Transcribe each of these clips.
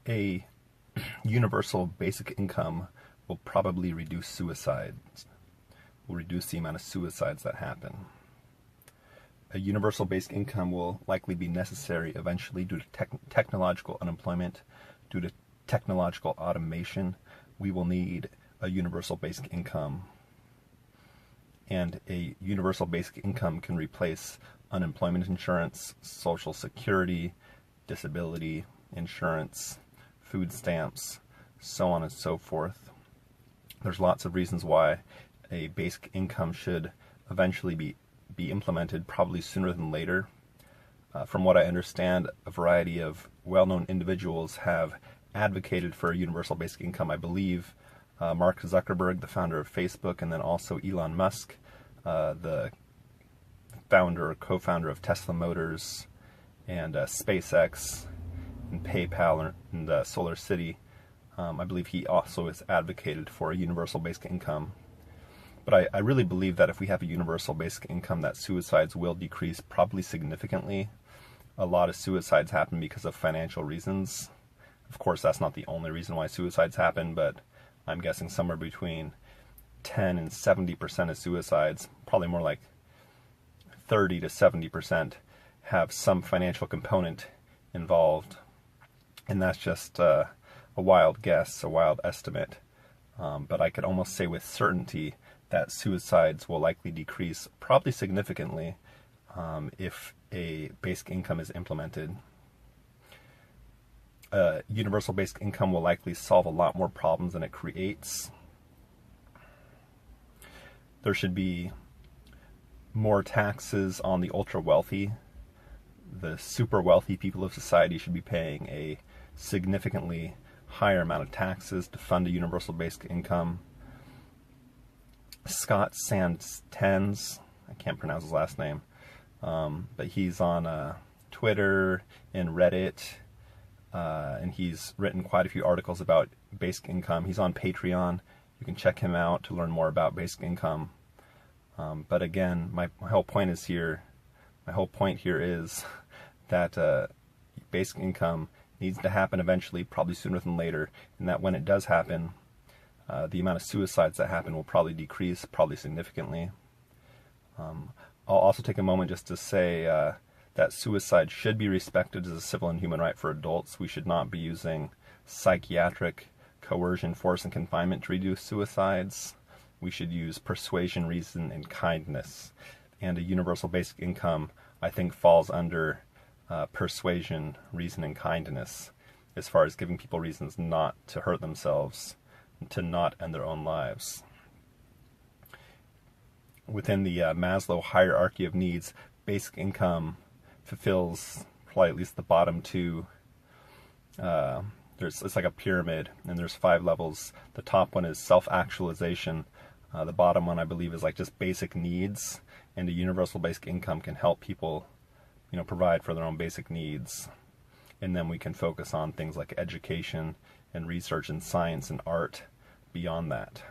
A universal basic income will probably reduce suicides, will reduce the amount of suicides that happen. A universal basic income will likely be necessary eventually due to technological unemployment, due to technological automation. We will need a universal basic income. And a universal basic income can replace unemployment insurance, Social Security, disability insurance, food stamps, so on and so forth. There's lots of reasons why a basic income should eventually be implemented, probably sooner than later. From what I understand, a variety of well-known individuals have advocated for a universal basic income. I believe Mark Zuckerberg, the founder of Facebook, and then also Elon Musk, the founder or co-founder of Tesla Motors and SpaceX and PayPal and Solar City. I believe he also has advocated for a universal basic income. But I really believe that if we have a universal basic income, that suicides will decrease probably significantly. A lot of suicides happen because of financial reasons. Of course, that's not the only reason why suicides happen, but I'm guessing somewhere between 10 and 70% of suicides, probably more like 30 to 70%, have some financial component involved. And that's just a wild guess, a wild estimate. But I could almost say with certainty that suicides will likely decrease probably significantly if a basic income is implemented. Universal basic income will likely solve a lot more problems than it creates. There should be more taxes on the ultra wealthy. The super wealthy people of society should be paying a significantly higher amount of taxes to fund a universal basic income. Scott Santens, I can't pronounce his last name, but he's on Twitter and Reddit, and he's written quite a few articles about basic income. He's on Patreon. You can check him out to learn more about basic income. But again, my whole point here is that basic income needs to happen eventually, probably sooner than later, and that when it does happen, the amount of suicides that happen will probably decrease, probably significantly. I'll also take a moment just to say that suicide should be respected as a civil and human right for adults. We should not be using psychiatric coercion, force, and confinement to reduce suicides. We should use persuasion, reason, and kindness. And a universal basic income, I think, falls under persuasion, reason, and kindness, as far as giving people reasons not to hurt themselves, to not end their own lives. Within the Maslow hierarchy of needs, basic income fulfills probably at least the bottom two. It's like a pyramid, and there's 5 levels. The top one is self-actualization. The bottom one, I believe, is like just basic needs, and a universal basic income can help people, provide for their own basic needs. And then we can focus on things like education and research and science and art beyond that.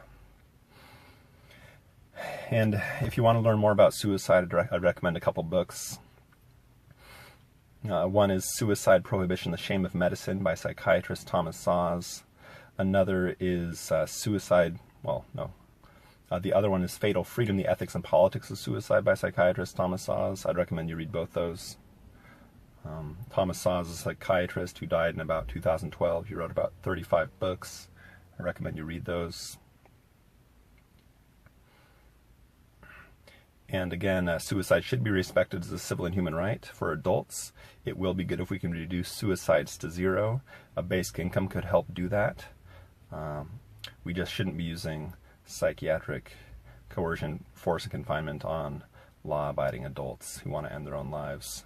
And if you want to learn more about suicide, I'd recommend a couple books. One is Suicide Prohibition, The Shame of Medicine by psychiatrist Thomas Szasz. Another is the other one is Fatal Freedom, The Ethics and Politics of Suicide by psychiatrist Thomas Szasz. I'd recommend you read both those. Thomas Szasz is a psychiatrist who died in about 2012. He wrote about 35 books. I recommend you read those. And again, suicide should be respected as a civil and human right for adults. It will be good if we can reduce suicides to 0. A basic income could help do that. We just shouldn't be using psychiatric coercion, force, and confinement on law-abiding adults who want to end their own lives.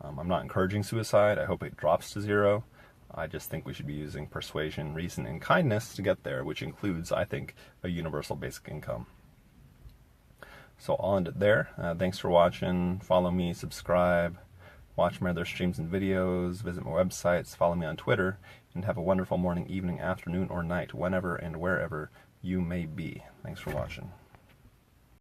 I'm not encouraging suicide. I hope it drops to 0. I just think we should be using persuasion, reason, and kindness to get there, which includes, I think, a universal basic income. So I'll end it there. Thanks for watching. Follow me, subscribe, watch my other streams and videos, visit my websites, follow me on Twitter, and have a wonderful morning, evening, afternoon, or night, whenever and wherever you may be. Thanks for watching.